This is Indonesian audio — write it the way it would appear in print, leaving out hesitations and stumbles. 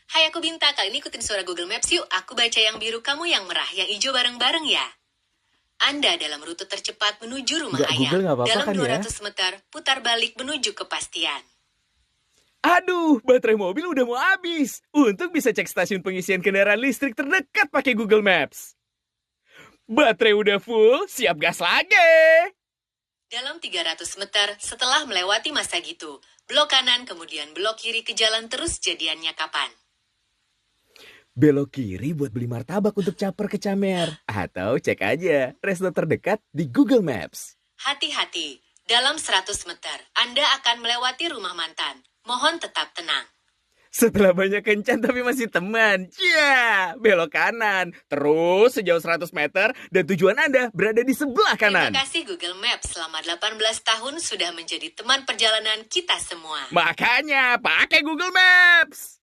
Hai aku Binta, kali ini ikutin suara Google Maps yuk. Aku baca yang biru, kamu yang merah, yang hijau bareng-bareng ya. Anda dalam rute tercepat menuju rumah Nggak ayah. Google nggak apa-apa Dalam kan ya? 200 meter, putar balik menuju kepastian. Aduh, baterai mobil udah mau habis. Untuk bisa cek stasiun pengisian kendaraan listrik terdekat pakai Google Maps. Baterai udah full, siap gas lagi. Dalam 300 meter, setelah melewati masa gitu, blok kanan kemudian blok kiri ke jalan terus, jadiannya kapan? Belok kiri buat beli martabak untuk caper ke Camer. Atau cek aja resto terdekat di Google Maps. Hati-hati, dalam 100 meter, Anda akan melewati rumah mantan. Mohon tetap tenang. Setelah banyak kencan tapi masih teman. Belok kanan. Terus sejauh 100 meter dan tujuan Anda berada di sebelah kanan. Terima kasih Google Maps, selama 18 tahun sudah menjadi teman perjalanan kita semua. Makanya pakai Google Maps.